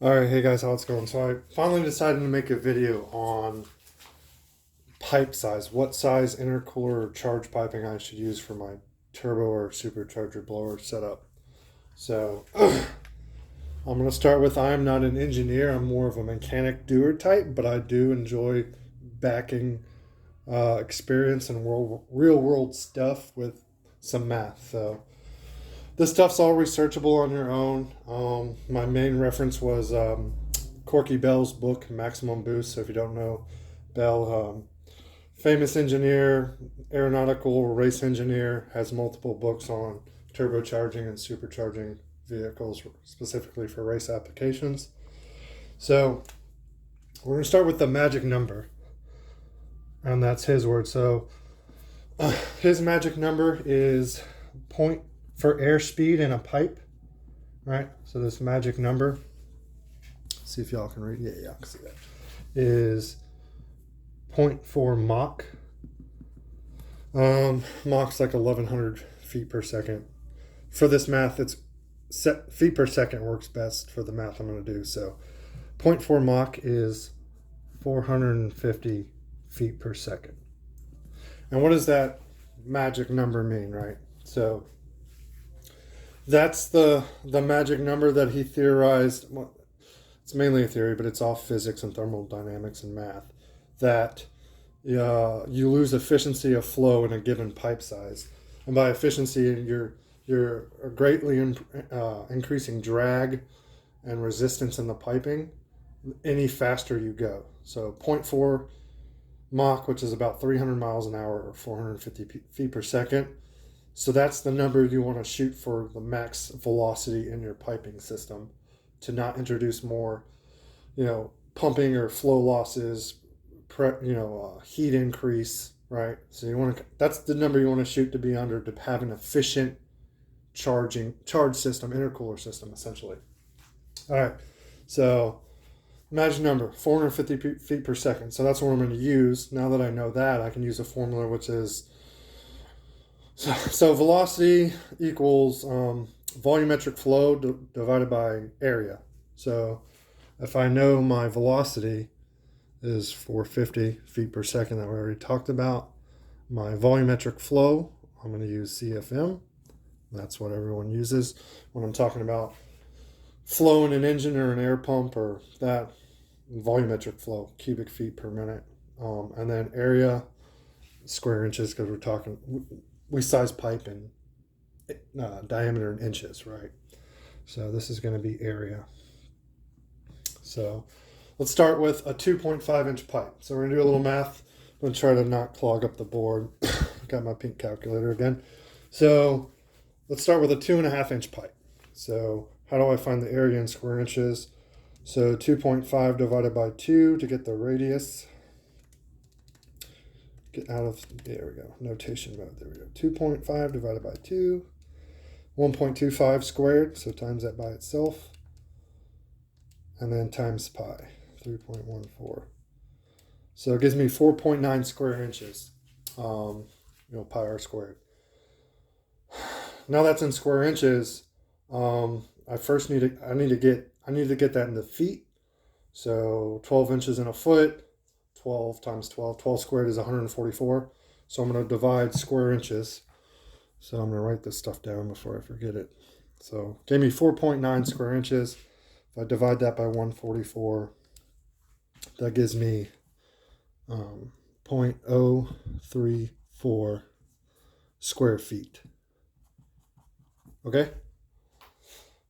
Alright, hey guys, how's it going? So I finally decided to make a video on pipe size. What size intercooler or charge piping I should use for my turbo or supercharger blower setup. So I'm going to start with I am not an engineer. I'm more of a mechanic doer type, but I do enjoy backing experience and real world stuff with some math. So this stuff's all researchable on your own. My main reference was Corky Bell's book, Maximum Boost. So if you don't know Bell, famous engineer, aeronautical race engineer, has multiple books on turbocharging and supercharging vehicles, specifically for race applications. So we're going to start with the magic number, and that's his word. So his magic number is point for airspeed in a pipe, right? So this magic number, see if y'all can read. Yeah, I can see that. Is 0.4 Mach. Mach's like 1100 feet per second. For this math, it's feet per second works best for the math I'm going to do. So 0.4 Mach is 450 feet per second. And what does that magic number mean, right? So that's the magic number that he theorized. Well, it's mainly a theory, but it's all physics and thermodynamics and math. That you lose efficiency of flow in a given pipe size, and by efficiency, you're greatly increasing drag and resistance in the piping any faster you go. So 0.4 Mach, which is about 300 miles an hour or 450 feet per second. So that's the number you want to shoot for the max velocity in your piping system, to not introduce more, pumping or flow losses, heat increase, right? So that's the number you want to shoot to be under, to have an efficient charge system, intercooler system, essentially. All right, so magic number 450 feet per second. So that's what I'm going to use. Now that I know that, I can use a formula which is so velocity equals volumetric flow divided by area. So if I know my velocity is 450 feet per second that we already talked about, my volumetric flow, I'm going to use CFM. That's what everyone uses when I'm talking about flow in an engine or an air pump, or that volumetric flow, cubic feet per minute. And then area, square inches, because we size pipe in diameter in inches, right? So this is going to be area. So let's start with a 2.5 inch pipe. So we're going to do a little math. I'm going to try to not clog up the board. Got my pink calculator again. So let's start with a 2.5 inch pipe. So how do I find the area in square inches? So 2.5 divided by 2 to get the radius. Get out of, there we go, notation mode, there we go. 2.5 divided by 2, 1.25 squared, so times that by itself, and then times pi, 3.14. So it gives me 4.9 square inches, pi r squared. Now that's in square inches. I need to get that into feet. So 12 inches in a foot. 12 times 12 squared is 144. So I'm going to divide square inches. So I'm going to write this stuff down before I forget it. So it gave me 4.9 square inches. If I divide that by 144, that gives me 0.034 square feet. Okay?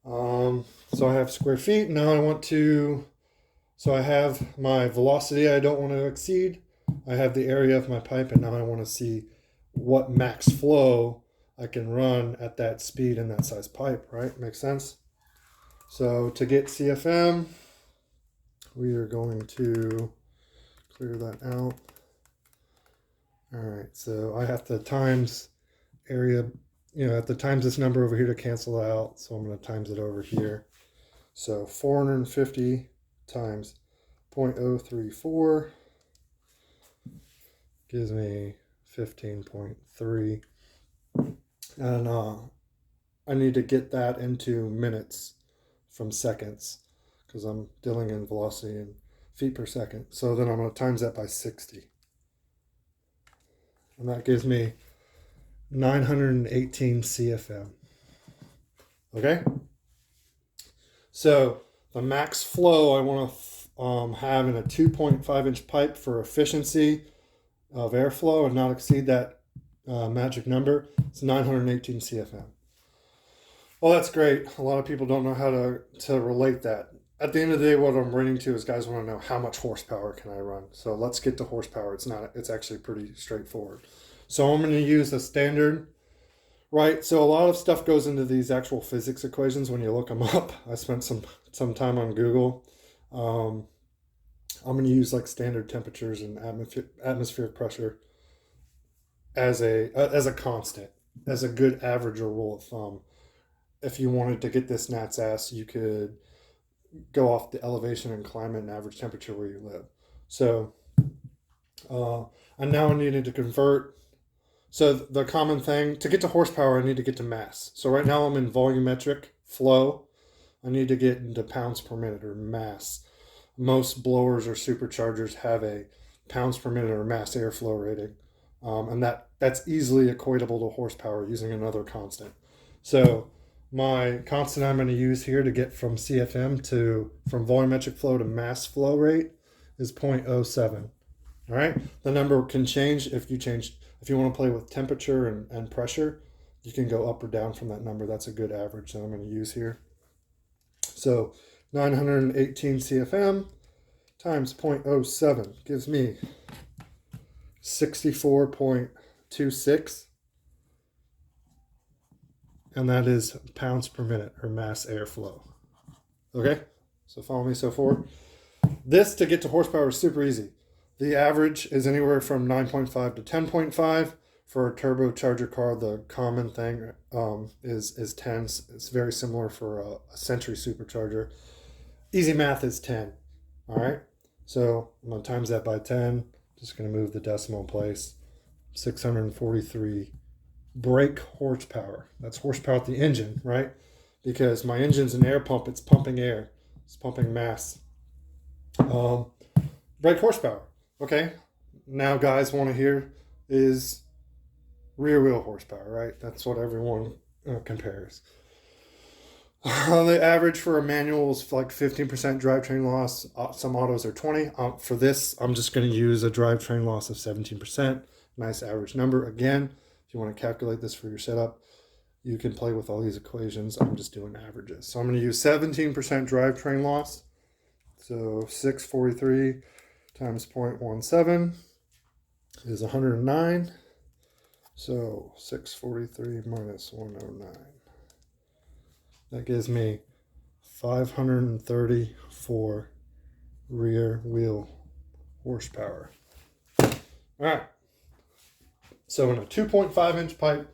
So I have square feet. Now so I have my velocity I don't want to exceed. I have the area of my pipe, and now I want to see what max flow I can run at that speed in that size pipe, right? Makes sense? So to get CFM, we are going to clear that out. All right, so I have to times area, I have to times this number over here to cancel it out. So I'm going to times it over here. So 450 times 0.034 gives me 15.3. And I need to get that into minutes from seconds, because I'm dealing in velocity in feet per second. So then I'm going to times that by 60. And that gives me 918 CFM. Okay? So the max flow I want to have in a 2.5 inch pipe for efficiency of airflow and not exceed that magic number. It's 918 CFM. Well, that's great. A lot of people don't know how to relate that. At the end of the day, what I'm running to is guys want to know how much horsepower can I run. So let's get to horsepower. It's actually pretty straightforward. So I'm going to use a standard, right? So a lot of stuff goes into these actual physics equations when you look them up. I spent some time on Google. I'm going to use like standard temperatures and atmospheric pressure as a constant, as a good average or rule of thumb. If you wanted to get this gnat's ass, you could go off the elevation and climate and average temperature where you live. So, and now I needed to convert. So the common thing, to get to horsepower, I need to get to mass. So right now I'm in volumetric flow. I need to get into pounds per minute or mass. Most blowers or superchargers have a pounds per minute or mass airflow rating. And that's easily equatable to horsepower using another constant. So my constant I'm going to use here to get from CFM from volumetric flow to mass flow rate is 0.07. All right. The number can change if you want to play with temperature and pressure, you can go up or down from that number. That's a good average that I'm going to use here. So 918 CFM times 0.07 gives me 64.26. And that is pounds per minute or mass airflow. Okay, so follow me so far. This to get to horsepower is super easy. The average is anywhere from 9.5 to 10.5. For a turbocharger car, the common thing is 10. It's very similar for a Century supercharger. Easy math is 10. All right, so I'm going to times that by 10. Just going to move the decimal place. 643 brake horsepower. That's horsepower at the engine, right? Because my engine's an air pump. It's pumping air. It's pumping mass. Brake horsepower. Okay. Now guys want to hear is rear wheel horsepower, right? That's what everyone compares. The average for a manual is like 15% drivetrain loss. Some autos are 20. For this, I'm just going to use a drivetrain loss of 17%. Nice average number. Again, if you want to calculate this for your setup, you can play with all these equations. I'm just doing averages. So I'm going to use 17% drivetrain loss. So 643 times 0.17 is 109. So 643 minus 109. That gives me 534 rear wheel horsepower. All right. So in a 2.5 inch pipe,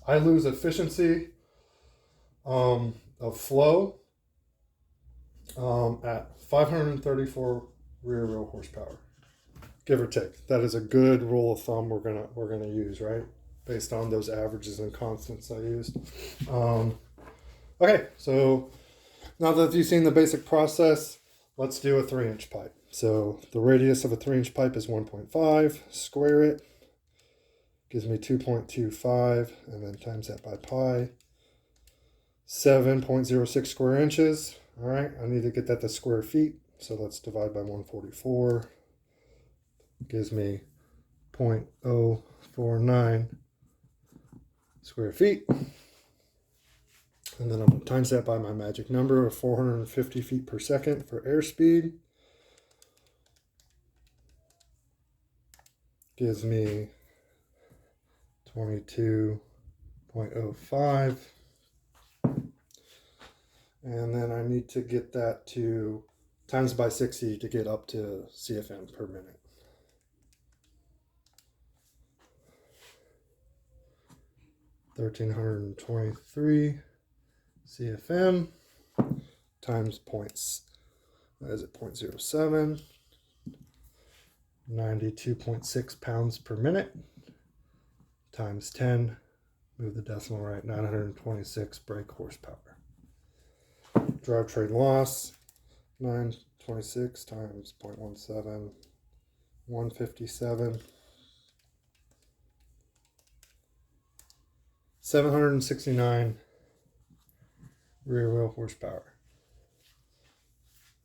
I lose efficiency of flow at 534 rear wheel horsepower, give or take. That is a good rule of thumb we're gonna use, right? Based on those averages and constants I used. Okay, so now that you've seen the basic process, let's do a 3-inch pipe. So the radius of a 3-inch pipe is 1.5. Square it. Gives me 2.25, and then times that by pi. 7.06 square inches. All right, I need to get that to square feet. So let's divide by 144. Gives me 0.049 square feet. And then I'm going to times that by my magic number of 450 feet per second for airspeed. Gives me 22.05. And then I need to get that to times by 60 to get up to CFM per minute. $1,323 CFM times points. That is at 0.07. 92.6 pounds per minute times 10. Move the decimal right. 926 brake horsepower. drivetrain loss, 926 times 0.17, 157. 769 rear wheel horsepower.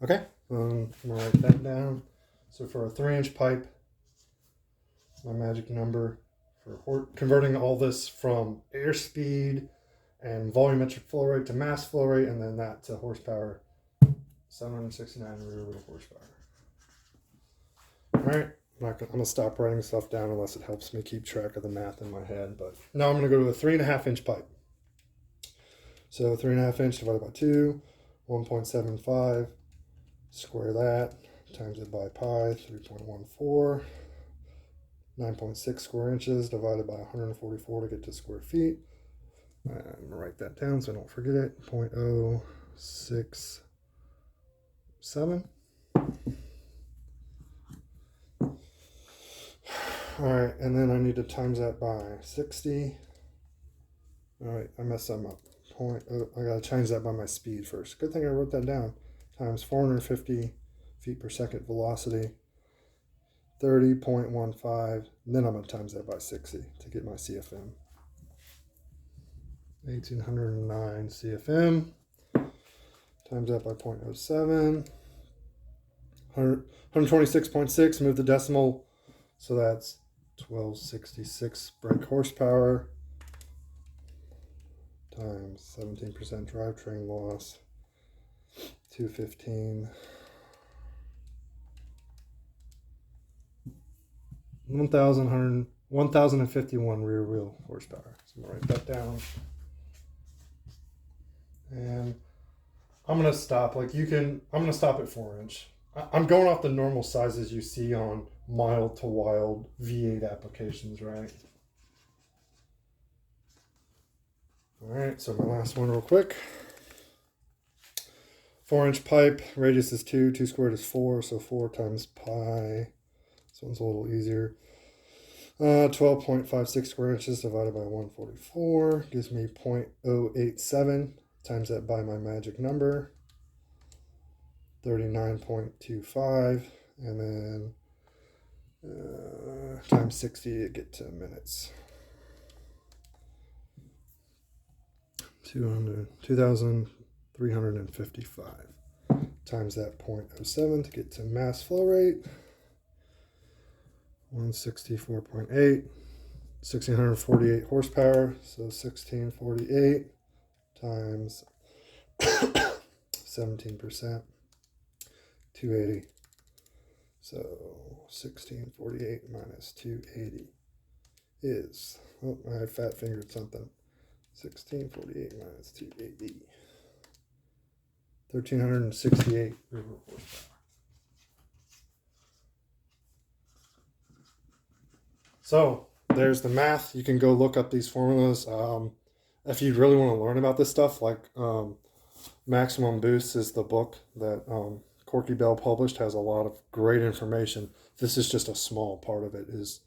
Okay, I'm gonna write that down. So for a 3-inch pipe, my magic number for converting all this from airspeed and volumetric flow rate to mass flow rate, and then that to horsepower, 769 rear wheel horsepower. All right, I'm gonna stop writing stuff down unless it helps me keep track of the math in my head. But now I'm gonna go to a 3.5-inch pipe. So 3.5 inch divided by 2, 1.75. Square that, times it by pi, 3.14. 9.6 square inches divided by 144 to get to square feet. I'm going to write that down so I don't forget it. 0.067. All right, and then I need to times that by 60. All right, I messed something up. I got to change that by my speed first. Good thing I wrote that down. Times 450 feet per second velocity, 30.15. Then I'm going to times that by 60 to get my CFM. 1809 CFM. Times that by 0.07. 126.6. Move the decimal. So that's 1266 brake horsepower times 17% drivetrain loss. 215. 1051 rear wheel horsepower. So I'm gonna write that down. And I'm gonna stop. I'm gonna stop at 4-inch. I'm going off the normal sizes you see on mild to wild V8 applications, right? All right, so my last one real quick. 4-inch pipe, radius is 2, 2 squared is 4, so 4 times pi. This one's a little easier. 12.56 square inches divided by 144 gives me 0.087. Times that by my magic number, 39.25, and then times 60 to get to minutes. 2,355 times that 0.07 to get to mass flow rate. 164.8, 1,648 horsepower. So 1,648 times 17%, 280. So 1,648 minus 280 is, oh, I fat fingered something. 1,648 minus 280. 1,368 rear wheel horsepower. So there's the math. You can go look up these formulas. If you really want to learn about this stuff, like Maximum Boost is the book that Corky Bell published, has a lot of great information. This is just a small part of it. Is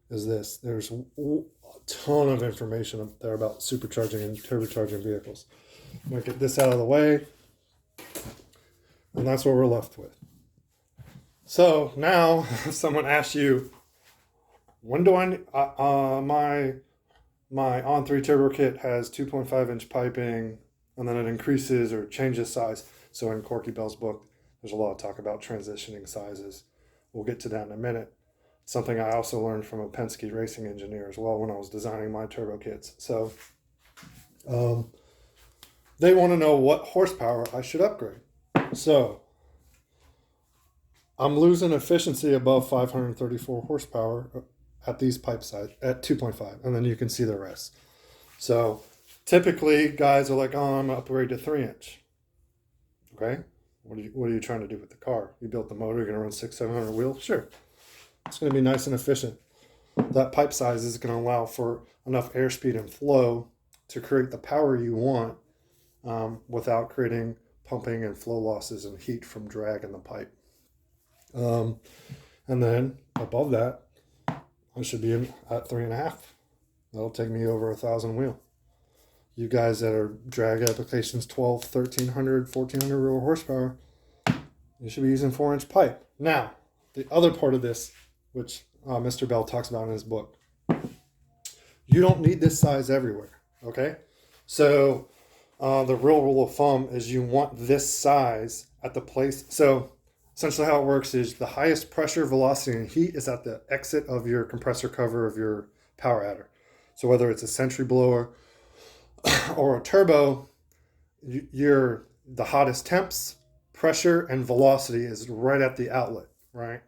this? There's a ton of information up there about supercharging and turbocharging vehicles. I'm gonna get this out of the way, and that's what we're left with. So now, if someone asks you, when do I my On3 turbo kit has 2.5-inch piping, and then it increases or changes size. So in Corky Bell's book, there's a lot of talk about transitioning sizes. We'll get to that in a minute. Something I also learned from a Penske racing engineer as well when I was designing my turbo kits. So they want to know what horsepower I should upgrade. So I'm losing efficiency above 534 horsepower at these pipe size at 2.5, and then you can see the rest. So typically guys are like, oh, I'm gonna upgrade to 3-inch. Okay, what are you trying to do with the car? You built the motor, you're gonna run 600-700 wheels. Sure, it's gonna be nice and efficient. That pipe size is gonna allow for enough airspeed and flow to create the power you want without creating pumping and flow losses and heat from drag in the pipe. And then above that, I should be at 3.5. That'll take me over 1,000 wheel. you guys that are drag applications 12, 1300, 1400 real horsepower, you should be using 4-inch pipe. Now, the other part of this, which Mr. Bell talks about in his book, you don't need this size everywhere, okay? So the real rule of thumb is you want this size at the place. So essentially how it works is the highest pressure, velocity, and heat is at the exit of your compressor cover of your power adder. So whether it's a century blower or a turbo, the hottest temps, pressure, and velocity is right at the outlet, right?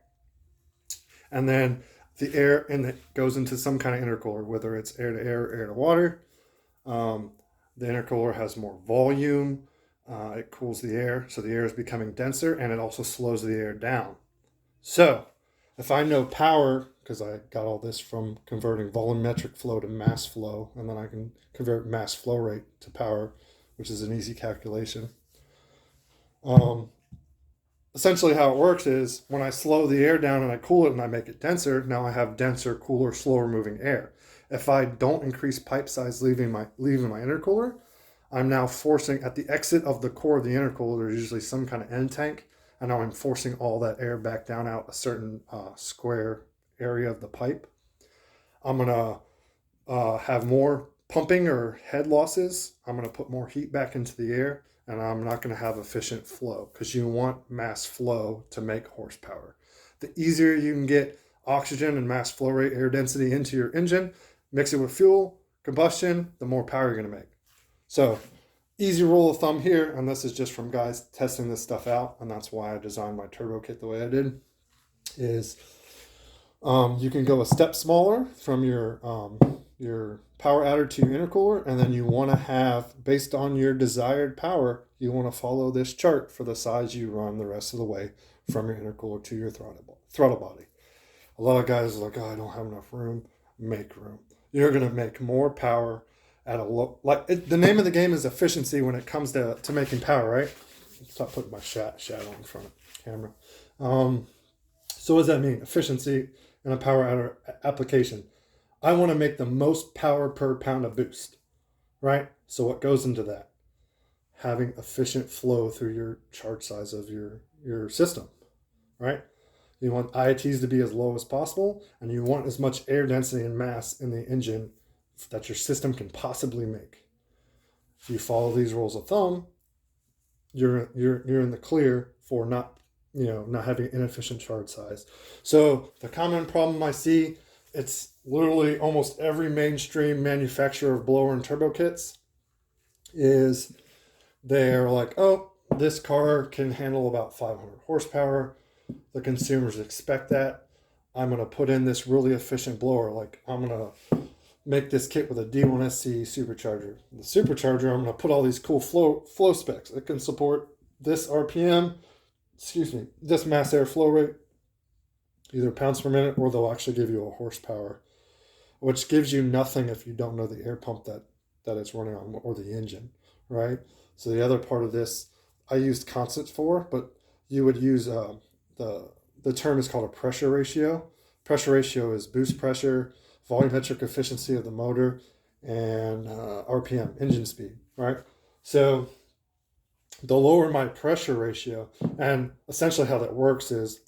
And then the air goes into some kind of intercooler, whether it's air to air or air to water. The intercooler has more volume. It cools the air, so the air is becoming denser, and it also slows the air down. So if I know power, because I got all this from converting volumetric flow to mass flow, and then I can convert mass flow rate to power, which is an easy calculation. Essentially how it works is when I slow the air down and I cool it and I make it denser, now I have denser, cooler, slower moving air. If I don't increase pipe size leaving my intercooler, I'm now forcing at the exit of the core of the intercooler, there's usually some kind of end tank, and now I'm forcing all that air back down out a certain square area of the pipe. I'm going to have more pumping or head losses. I'm going to put more heat back into the air, and I'm not going to have efficient flow because you want mass flow to make horsepower. The easier you can get oxygen and mass flow rate, air density into your engine, mix it with fuel, combustion, the more power you're going to make. So easy rule of thumb here, and this is just from guys testing this stuff out, and that's why I designed my turbo kit the way I did, is you can go a step smaller from your power adder to your intercooler, and then you want to have, based on your desired power, you want to follow this chart for the size you run the rest of the way from your intercooler to your throttle body. A lot of guys are like, oh, I don't have enough room. Make room. You're going to make more power at a low, the name of the game is efficiency when it comes to making power, right? Stop putting my shadow in front of the camera. So what does that mean? Efficiency in a power adder application. I want to make the most power per pound of boost, right? So what goes into that? Having efficient flow through your charge size of your system, right? You want IATs to be as low as possible, and you want as much air density and mass in the engine that your system can possibly make. If you follow these rules of thumb, you're in the clear for not having inefficient charge size. So the common problem I see, it's literally almost every mainstream manufacturer of blower and turbo kits, is they're like, oh, this car can handle about 500 horsepower. The consumers expect that. I'm going to put in this really efficient blower. Like, I'm going to make this kit with a D1SC supercharger. The supercharger, I'm going to put all these cool flow specs. It can support this RPM, this mass air flow rate, either pounds per minute, or they'll actually give you a horsepower, which gives you nothing if you don't know the air pump that it's running on, or the engine, right? So the other part of this, I used constants for, but you would use the term is called a pressure ratio. Pressure ratio is boost pressure, volumetric efficiency of the motor, and RPM, engine speed, right? So the lower my pressure ratio, and essentially how that works is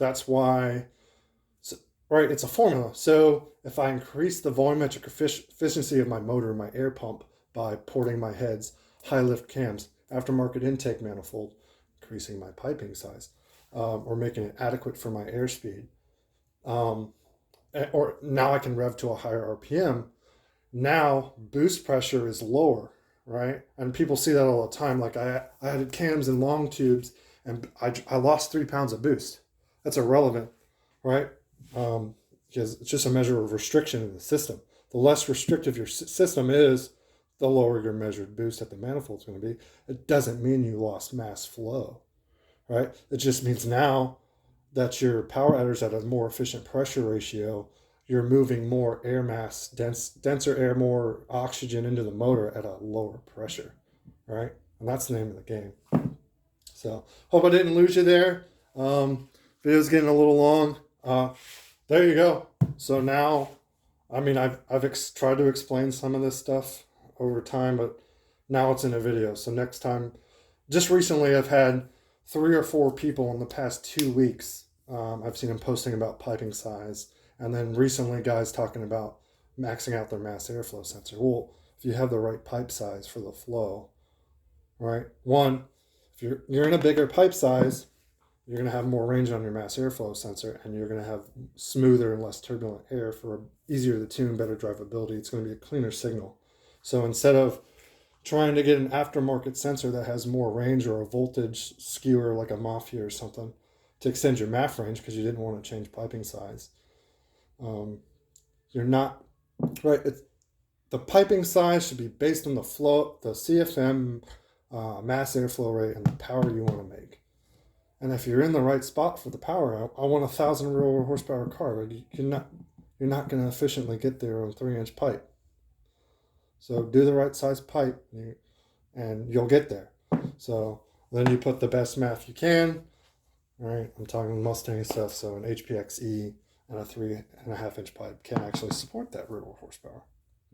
right, it's a formula. So if I increase the volumetric efficiency of my motor, my air pump, by porting my heads, high lift cams, aftermarket intake manifold, increasing my piping size, or making it adequate for my airspeed, or now I can rev to a higher RPM. Now boost pressure is lower, right? And people see that all the time. Like I added cams and long tubes, and I lost 3 pounds of boost. That's irrelevant, right? Because it's just a measure of restriction in the system. The less restrictive your system is, the lower your measured boost at the manifold is going to be. It doesn't mean you lost mass flow, right? It just means now that your power adder's at a more efficient pressure ratio, you're moving more air mass, denser air, more oxygen into the motor at a lower pressure, right? And that's the name of the game. So hope I didn't lose you there. Video's getting a little long. There you go. So now, I mean, I've tried to explain some of this stuff over time, but now it's in a video. So next time, just recently I've had 3 or 4 people in the past 2 weeks. I've seen them posting about piping size. And then recently guys talking about maxing out their mass airflow sensor. Well, if you have the right pipe size for the flow, right? One, if you're in a bigger pipe size, you're going to have more range on your mass airflow sensor, and you're going to have smoother and less turbulent air for easier to tune, better drivability. It's going to be a cleaner signal. So instead of trying to get an aftermarket sensor that has more range or a voltage skewer like a Mafia or something to extend your MAF range because you didn't want to change piping size, you're not right. The piping size should be based on the flow, the CFM, mass airflow rate, and the power you want to make. And if you're in the right spot for the power, I want 1,000 real horsepower car. But you're not going to efficiently get there on 3-inch pipe. So do the right size pipe, and you'll get there. So then you put the best math you can. All right, I'm talking Mustang stuff. So an HPXE and a 3.5-inch pipe can actually support that real horsepower.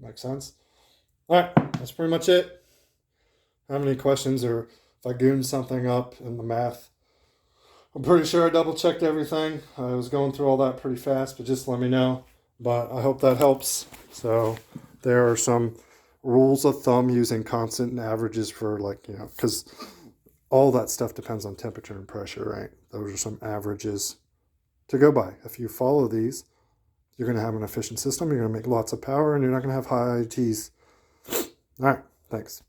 Make sense? All right, that's pretty much it. Have any questions, or if I gooned something up in the math? I'm pretty sure I double checked everything. I was going through all that pretty fast, but just let me know. But I hope that helps. So there are some rules of thumb using constant and averages for, like, because all that stuff depends on temperature and pressure, right? Those are some averages to go by. If you follow these, you're going to have an efficient system. You're going to make lots of power, and you're not going to have high ITs. All right. Thanks.